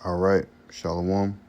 All right, Shalom.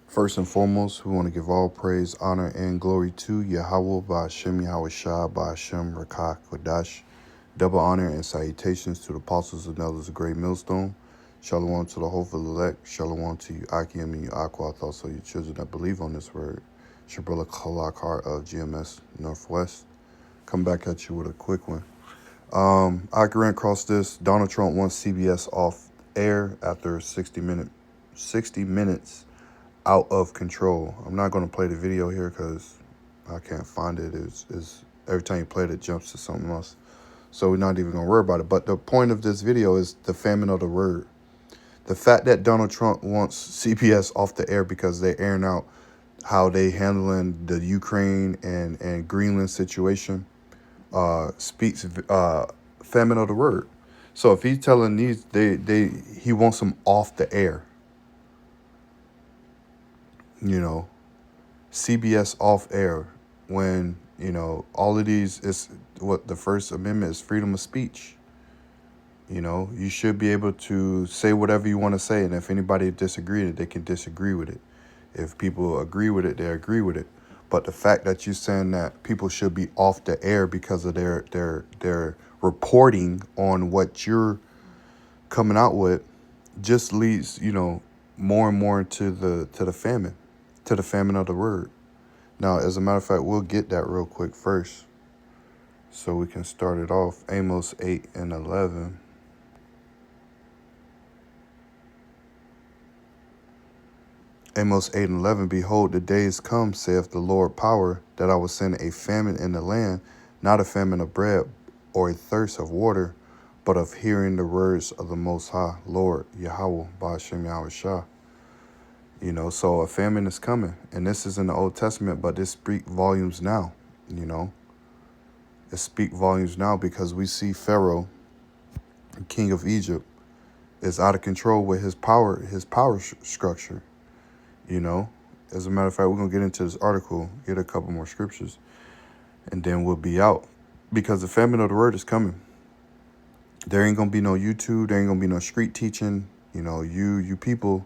First and foremost, we want to give all praise, honor, and glory to Yahweh, Ba'ashem, Yahweh Shah, Ba'ashem, Rakah, Kodash. Double honor and salutations to the apostles and elders of Great Millstone. Shalom to the hopeful elect. Shalom to you, Akim and you, Aqua, also your children that believe on this word. Shabrilla Kalakar of GMS Northwest. Come back at you with a quick one. I ran across this. Donald Trump wants CBS off air after 60 minutes out of control. I'm not going to play the video here because I can't find it. It's every time you play it, it jumps to something else. So we're not even going to worry about it. But the point of this video is the famine of the word. The fact that Donald Trump wants CBS off the air because they're airing out how they handling the Ukraine and Greenland situation speaks famine of the word. So if he's telling these, he wants them off the air. You know, CBS off air when all of these is what the First Amendment is freedom of speech. You should be able to say whatever you want to say, and if anybody disagrees with it, they can disagree with it. If people agree with it, they agree with it. But the fact that you're saying that people should be off the air because of their reporting on what you're coming out with just leads, more and more to the famine of the word. Now, as a matter of fact, we'll get that real quick first, so we can start it off. Amos 8 and 11. Amos 8 and 11, Behold, the days come, saith the Lord power, that I will send a famine in the land, not a famine of bread or a thirst of water, but of hearing the words of the Most High, Lord, Yahweh, Ba'ashem, Yahweh Shah. So a famine is coming, and this is in the Old Testament, but this speaks volumes now, It speaks volumes now because we see Pharaoh, king of Egypt, is out of control with his power structure. As a matter of fact, we're going to get into this article, get a couple more scriptures, and then we'll be out. Because the famine of the word is coming. There ain't going to be no YouTube. There ain't going to be no street teaching. You people,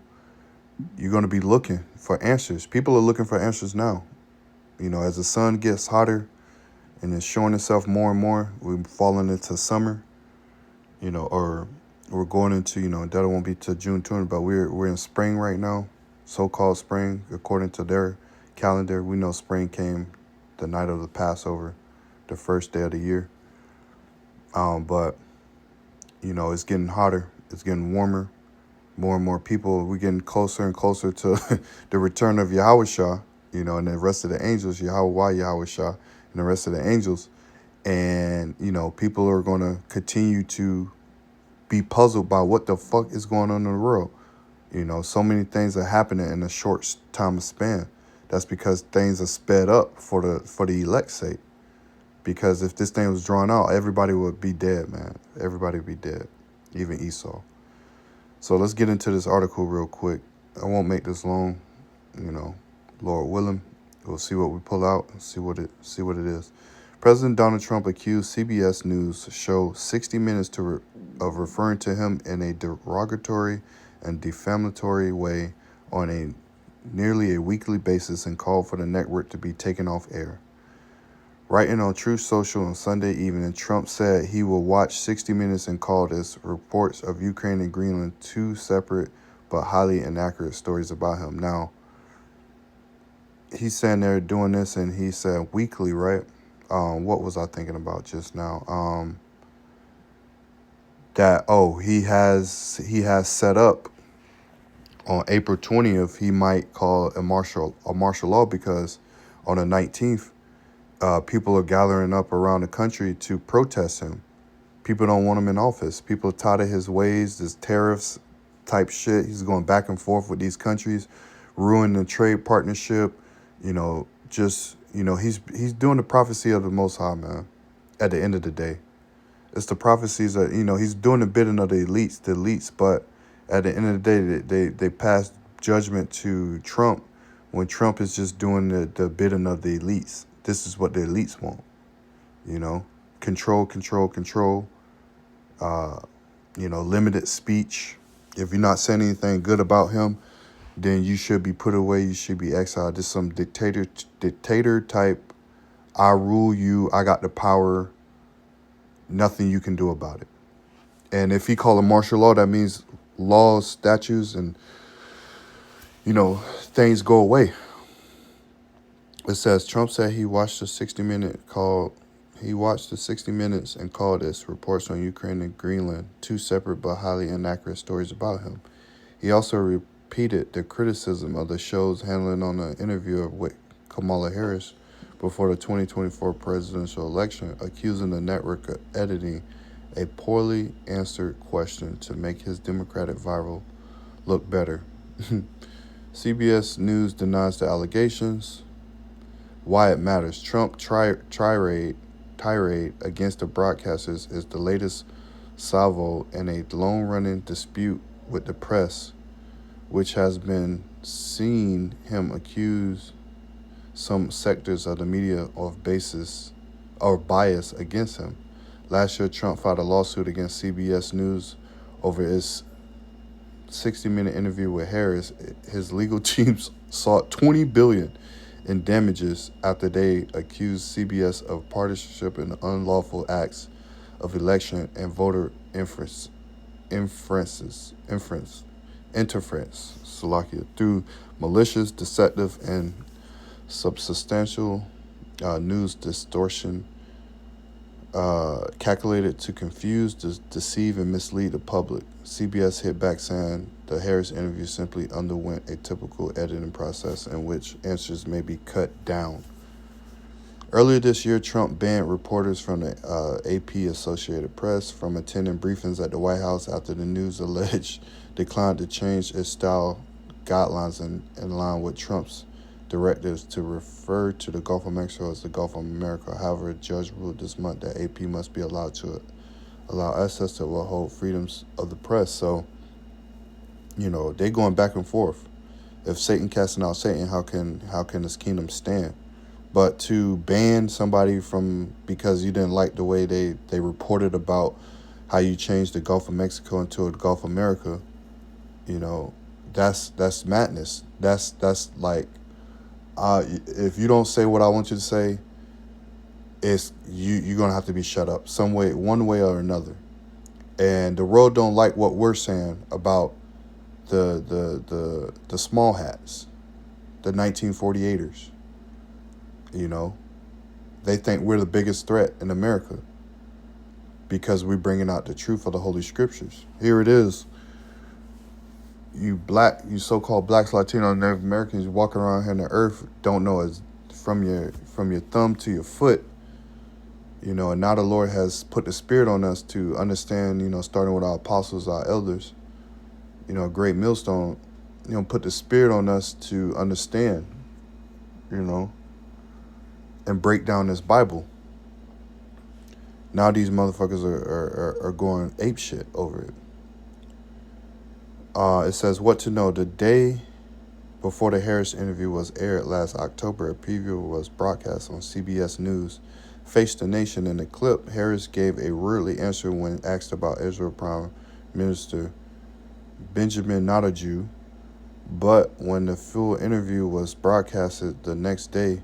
you're going to be looking for answers. People are looking for answers now. As the sun gets hotter and it's showing itself more and more, we're falling into summer, or we're going into, that won't be till June 20th, but we're in spring right now. So-called spring, according to their calendar. We know spring came the night of the Passover, the first day of the year. But it's getting hotter. It's getting warmer. More and more people. We're getting closer and closer to the return of Yahweh Shah, and the rest of the angels, Yahweh Shah, and the rest of the angels. And, people are going to continue to be puzzled by what the fuck is going on in the world. So many things are happening in a short time of span. That's because things are sped up for the elect's sake. Because if this thing was drawn out, everybody would be dead, man. Everybody would be dead, even Esau. So let's get into this article real quick. I won't make this long, Lord willing. We'll see what we pull out and see what it is. President Donald Trump accused CBS News show 60 Minutes of referring to him in a derogatory and defamatory way on a nearly a weekly basis and called for the network to be taken off air. Writing on Truth Social on Sunday evening, Trump said he will watch 60 Minutes and called his reports of Ukraine and Greenland two separate but highly inaccurate stories about him. Now, he's saying they're doing this, and he said weekly, right? What was I thinking about just now? He has set up on April 20th. He might call a martial law because on the 19th, people are gathering up around the country to protest him. People don't want him in office. People are tired of his ways, this tariffs type shit. He's going back and forth with these countries, ruining the trade partnership. He's doing the prophecy of the Most High, man. At the end of the day, it's the prophecies that he's doing the bidding of the elites. But at the end of the day, they pass judgment to Trump when Trump is just doing the bidding of the elites. This is what the elites want, control, limited speech, If you're not saying anything good about him, then you should be put away. You should be exiled. This some dictator type. I rule you. I got the power. Nothing you can do about it. And if he call a martial law, that means laws, statutes, and things go away. It says Trump said he watched the 60-minute call. He watched the 60 Minutes and called it reports on Ukraine and Greenland, two separate but highly inaccurate stories about him. He also repeated the criticism of the show's handling on an interview with Kamala Harris before the 2024 presidential election, accusing the network of editing a poorly answered question to make his Democratic rival look better. CBS News denies the allegations. Why it matters. Trump tirade against the broadcasters is the latest salvo in a long-running dispute with the press, which has been seen him accuse some sectors of the media of bias against him. Last year, Trump filed a lawsuit against CBS News over his 60-minute interview with Harris. His legal team sought $20 billion in damages after they accused CBS of partisanship and unlawful acts of election and voter interference, through malicious, deceptive, and substantial news distortion calculated to confuse, deceive, and mislead the public. CBS hit back saying the Harris interview simply underwent a typical editing process in which answers may be cut down. Earlier this year, Trump banned reporters from the AP Associated Press from attending briefings at the White House after the news alleged declined to change its style guidelines in line with Trump's directives to refer to the Gulf of Mexico as the Gulf of America. However, a judge ruled this month that AP must be allowed to allow access to uphold freedoms of the press. So, they going back and forth. If Satan casting out Satan, how can his kingdom stand? But to ban somebody from because you didn't like the way they reported about how you changed the Gulf of Mexico into a Gulf of America, that's madness. That's like, if you don't say what I want you to say, it's you're gonna have to be shut up some way, one way or another. And the world don't like what we're saying about the small hats, the 1948ers. They think we're the biggest threat in America because we're bringing out the truth of the Holy Scriptures. Here it is. You so-called blacks, Latino, and Native Americans walking around here on the earth don't know as from your thumb to your foot. And now the Lord has put the Spirit on us to understand, starting with our apostles, our elders, a great millstone, put the Spirit on us to understand, and break down this Bible. Now these motherfuckers are going apeshit over it. It says, what to know. The day before the Harris interview was aired last October, a preview was broadcast on CBS News. Face the Nation. In the clip, Harris gave a worldly answer when asked about Israel Prime Minister Benjamin Netanyahu, but when the full interview was broadcasted the next day,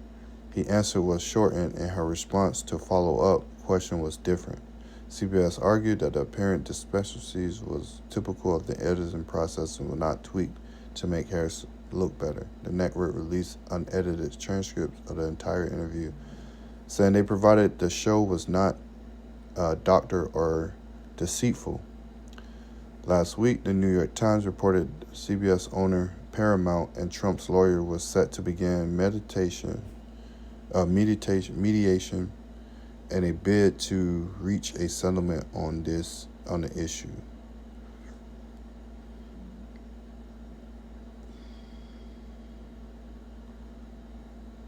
his answer was shortened and her response to follow-up question was different. CBS argued that the apparent discrepancies was typical of the editing process and were not tweaked to make Harris look better. The network released unedited transcripts of the entire interview, saying they provided the show was not doctored or deceitful. Last week, the New York Times reported CBS owner Paramount and Trump's lawyer was set to begin mediation and a bid to reach a settlement on the issue.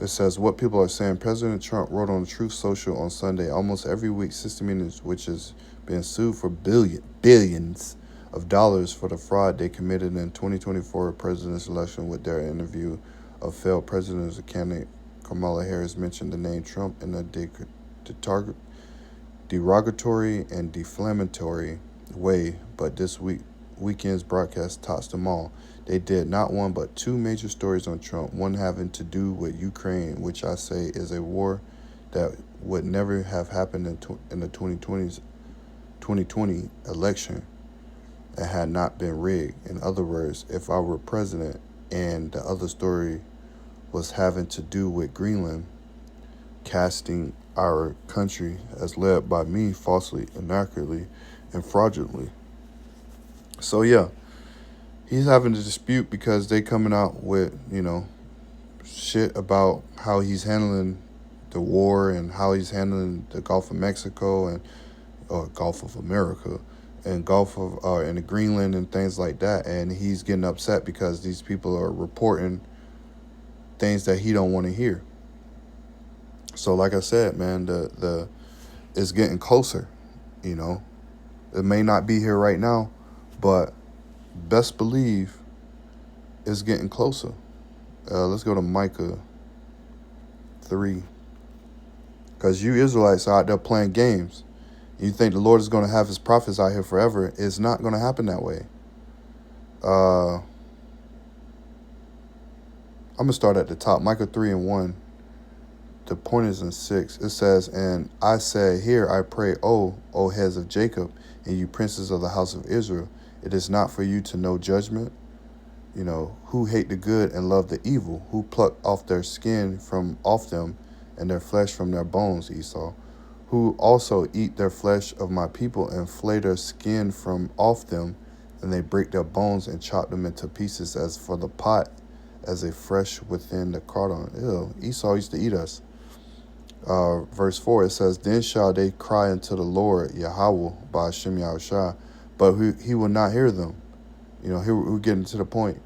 It says, what people are saying. President Trump wrote on Truth Social on Sunday, almost every week, 60 Minutes, which has been sued for billions of dollars for the fraud they committed in 2024 presidential election with their interview of failed presidential candidate Kamala Harris, mentioned the name Trump in a derogatory and defamatory way, but this week weekend's broadcast tops them all. They did not one but two major stories on Trump, one having to do with Ukraine, which I say is a war that would never have happened in the 2020 election and had not been rigged. In other words, if I were president, and the other story was having to do with Greenland, casting our country as led by me falsely, inaccurately, and fraudulently. So yeah, he's having a dispute because they coming out with, shit about how he's handling the war and how he's handling the Gulf of Mexico and Gulf of America and Gulf of and the Greenland and things like that. And he's getting upset because these people are reporting things that he don't want to hear. So like I said, man, the it's getting closer. It may not be here right now, but best believe it's getting closer. Let's go to Micah 3. Because you Israelites are out there playing games. You think the Lord is going to have his prophets out here forever. It's not going to happen that way. I'm going to start at the top. Micah 3:1. The point is in 6. It says, "And I say, hear, I pray, O heads of Jacob, and you princes of the house of Israel. It is not for you to know judgment, who hate the good and love the evil, who pluck off their skin from off them and their flesh from their bones, Esau, who also eat their flesh of my people and flay their skin from off them, and they break their bones and chop them into pieces as for the pot, as a fresh within the cardon." Ew, Esau used to eat us. Verse 4, it says, "Then shall they cry unto the Lord, Yahweh, by Hashem Yahushua, but he will not hear them." Here we're getting to the point.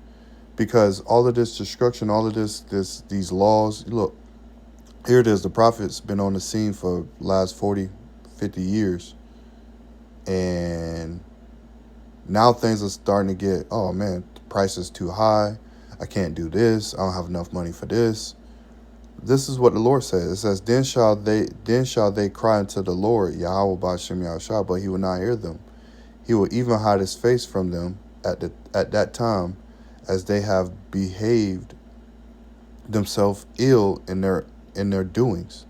Because all of this destruction, all of these laws, look, here it is. The prophet's been on the scene for last 40, 50 years. And now things are starting to get, oh man, the price is too high. I can't do this. I don't have enough money for this. This is what the Lord says. It says, then shall they cry unto the Lord, Yahweh Ba'Shem Yahushua, but he will not hear them. He will even hide his face from them at that time, as they have behaved themselves ill in their doings.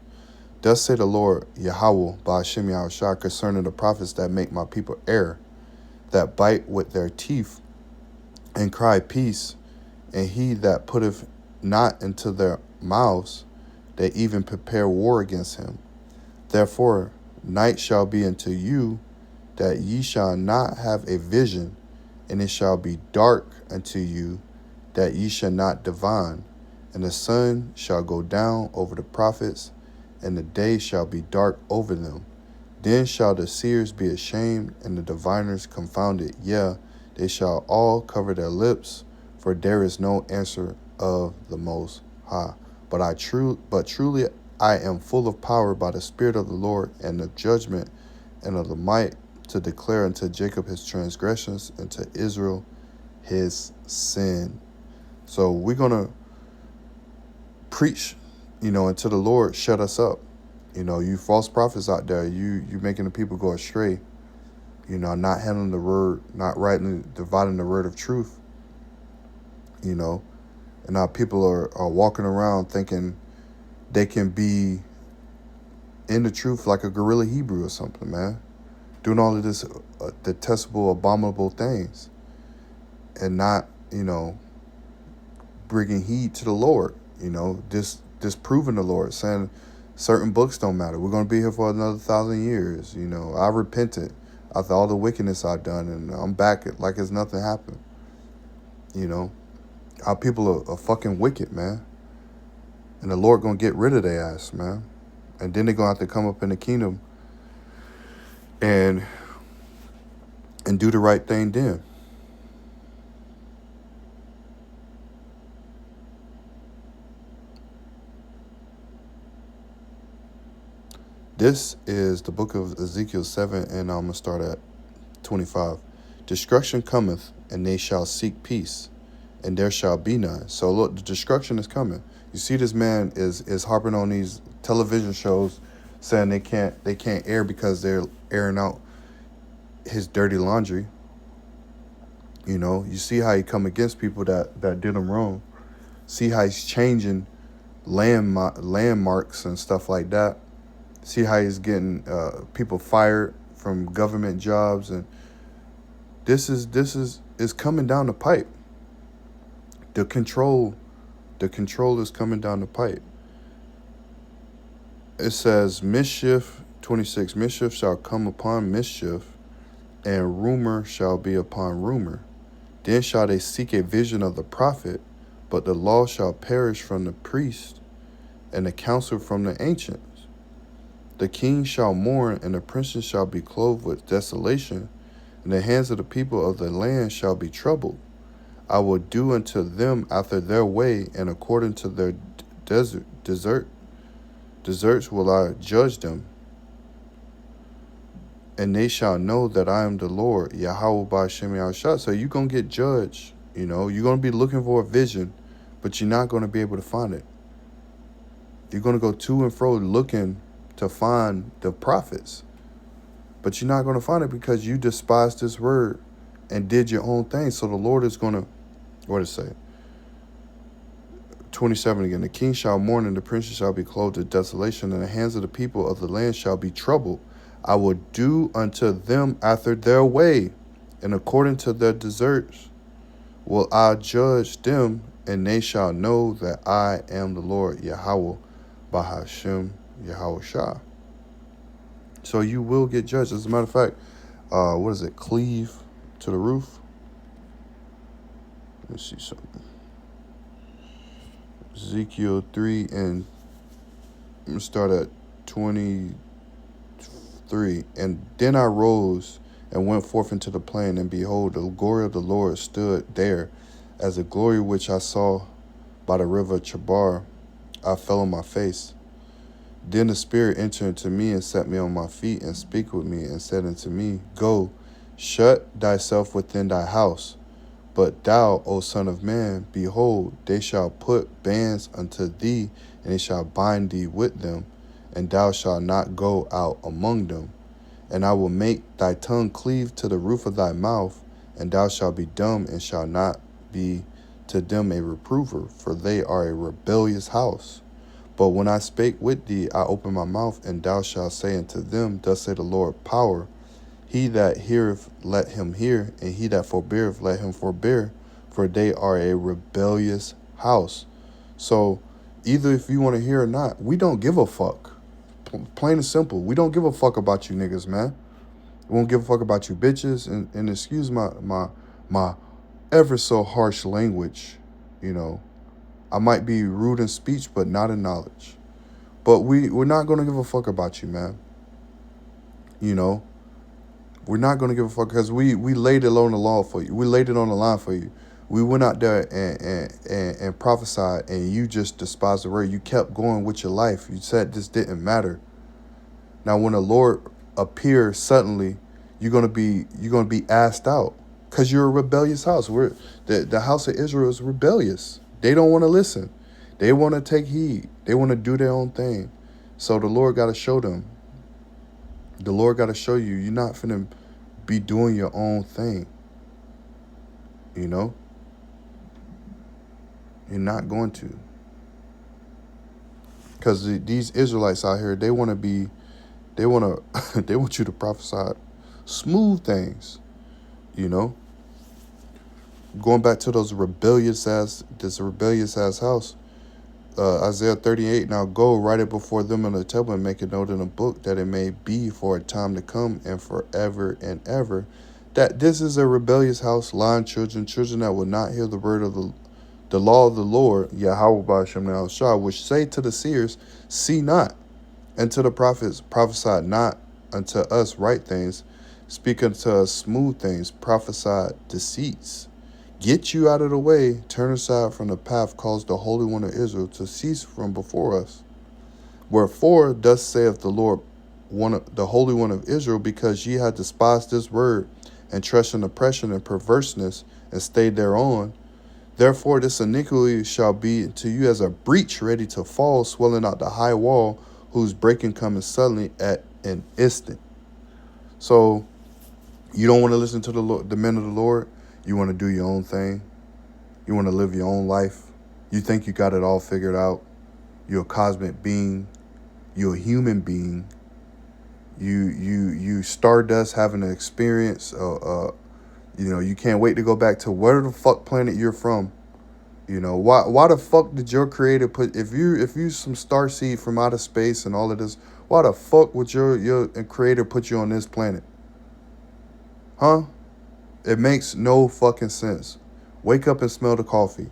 Thus say the Lord, Yahweh Ba'Shem Yahushua, concerning the prophets that make my people err, that bite with their teeth and cry peace, and he that putteth not into their mouths, they even prepare war against him. Therefore, night shall be unto you, that ye shall not have a vision, and it shall be dark unto you, that ye shall not divine. And the sun shall go down over the prophets, and the day shall be dark over them. Then shall the seers be ashamed, and the diviners confounded. Yeah, they shall all cover their lips, for there is no answer of the Most High. But truly I am full of power by the Spirit of the Lord, and of judgment, and of the might, to declare unto Jacob his transgressions, and to Israel his sin. So we're going to preach, until the Lord shut us up. You false prophets out there, you making the people go astray, not handling the word, not rightly dividing the word of truth, and now people are walking around thinking they can be in the truth like a guerrilla Hebrew or something, man, doing all of this detestable, abominable things, and not, bringing heed to the Lord, disproving the Lord, saying certain books don't matter. We're going to be here for another 1,000 years. I repented after all the wickedness I've done, and I'm back like it's nothing happened. Our people are fucking wicked, man. And the Lord going to get rid of their ass, man. And then they're going to have to come up in the kingdom and do the right thing then. This is the book of Ezekiel 7, and I'm going to start at 25. Destruction cometh, and they shall seek peace, and there shall be none. So look, the destruction is coming. You see, this man is harping on these television shows, saying they can't air because they're airing out his dirty laundry. You know, you see how he come against people that did him wrong. See how he's changing landmarks and stuff like that. See how he's getting people fired from government jobs, and this is coming down the pipe. The control, the control is coming down the pipe. It says mischief 26. Mischief shall come upon mischief, and rumor shall be upon rumor. Then shall they seek a vision of the prophet, but the law shall perish from the priest, and the counsel from the ancients. The king shall mourn, and the princes shall be clothed with desolation, and the hands of the people of the land shall be troubled. I will do unto them after their way, and according to their deserts will I judge them. And they shall know that I am the Lord, Yahweh Ba'Shem Yahushua. So you're going to get judged. You know, you're going to be looking for a vision, but you're not going to be able to find it. You're going to go to and fro looking to find the prophets, but you're not going to find it because you despised this word and did your own thing. So the Lord is going to, what does it say? 27 again. The king shall mourn, and the princes shall be clothed with desolation, and the hands of the people of the land shall be troubled. I will do unto them after their way, and according to their deserts will I judge them, and they shall know that I am the Lord, Yahweh, Bahashem, Yahweh Shah. So you will get judged. As a matter of fact, what is it? Cleave to the roof. Let me see something. Ezekiel 3, and I'm going to start at 23. And then I rose and went forth into the plain, and behold, the glory of the Lord stood there, as the glory which I saw by the river Chabar. I fell on my face. Then the Spirit entered into me, and set me on my feet, and spake with me, and said unto me, Go, shut thyself within thy house. But thou, O son of man, behold, they shall put bands unto thee, and they shall bind thee with them, and thou shalt not go out among them. And I will make thy tongue cleave to the roof of thy mouth, and thou shalt be dumb, and shalt not be to them a reprover, for they are a rebellious house. But when I spake with thee, I opened my mouth, and thou shalt say unto them, Thus say the Lord power. He that heareth, let him hear, and he that forbeareth, let him forbear, for they are a rebellious house. So either if you want to hear or not, we don't give a fuck. Plain and simple. We don't give a fuck about you niggas, man. We won't give a fuck about you bitches. And excuse my ever so harsh language. You know, I might be rude in speech, but not in knowledge. But we're not going to give a fuck about you, man. You know, we're not going to give a fuck because we laid it on the law for you. We laid it on the line for you. We went out there and prophesied, and you just despised the word. You kept going with your life. You said this didn't matter. Now, when the Lord appears suddenly, you're gonna be asked out because you're a rebellious house. The house of Israel is rebellious. They don't want to listen. They want to take heed. They want to do their own thing. So the Lord got to show them. The Lord got to show you you're not finna be doing your own thing. You know? You're not going to. Because these Israelites out here, they want you to prophesy smooth things, you know? Going back to this rebellious ass house. Isaiah 38, now go, write it before them on the table and make a note in a book, that it may be for a time to come and forever and ever, that this is a rebellious house, lying children that will not hear the word of the law of the Lord, Yahweh Ba'Shem Yahushua, which say to the seers, see not, and to the prophets, prophesy not unto us right things, speak unto us smooth things, prophesy deceits. Get you out of the way, turn aside from the path, cause the Holy One of Israel to cease from before us. Wherefore, thus saith the Lord, the Holy One of Israel, because ye have despised this word, and trust in oppression and perverseness, and stayed thereon. Therefore, this iniquity shall be to you as a breach ready to fall, swelling out the high wall, whose breaking cometh suddenly at an instant. So, you don't want to listen to the men of the Lord. You want to do your own thing. You want to live your own life. You think you got it all figured out. You're a cosmic being. You're a human being. You stardust having an experience. You can't wait to go back to where the fuck planet you're from. Why the fuck did your creator put if you some star seed from outer space and all of this, why the fuck would your creator put you on this planet? Huh? It makes no fucking sense. Wake up and smell the coffee.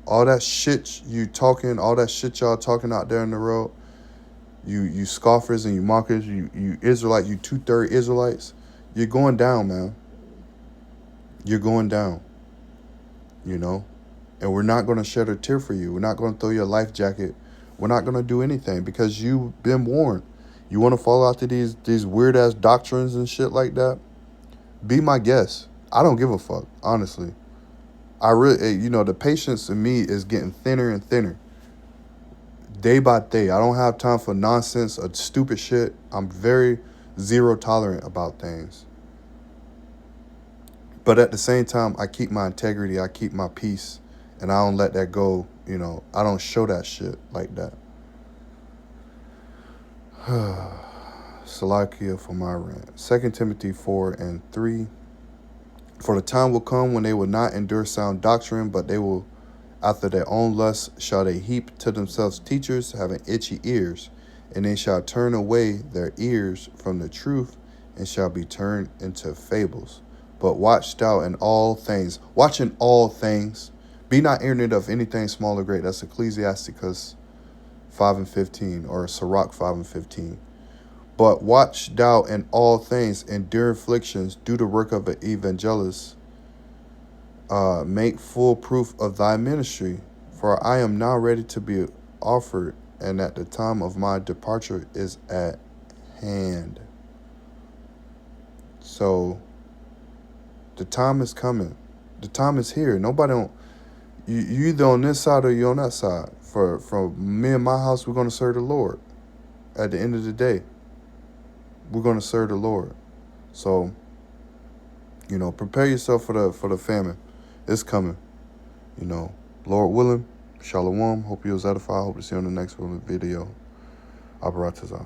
All that shit all that shit y'all talking out there in the road, you scoffers and you mockers, you Israelite, you 2/3 Israelites, you're going down, man. You're going down. And we're not going to shed a tear for you. We're not going to throw you a life jacket. We're not going to do anything because you've been warned. You want to fall out to these weird ass doctrines and shit like that? Be my guest. I don't give a fuck, honestly. I really, the patience in me is getting thinner and thinner, day by day. I don't have time for nonsense or stupid shit. I'm very zero tolerant about things. But at the same time, I keep my integrity. I keep my peace. And I don't let that go. I don't show that shit like that. Salakia for my rant. 2 Timothy 4:3. For the time will come when they will not endure sound doctrine, but they will, after their own lusts, shall they heap to themselves teachers having itchy ears, and they shall turn away their ears from the truth, and shall be turned into fables. But watch thou in all things. Watch in all things. Be not ignorant of anything small or great. That's Ecclesiasticus 5:15, or Sirach 5:15. But watch thou in all things, endure afflictions, do the work of an evangelist, make full proof of thy ministry. For I am now ready to be offered, and at the time of my departure is at hand. So the time is coming. The time is here. Nobody don't. You either on this side or you on that side. For me and my house, we're gonna serve the Lord. At the end of the day, we're gonna serve the Lord. So, prepare yourself for the famine. It's coming. Lord willing. Shalom. Hope you was edified. Hope to see you on the next video. Aparatazah.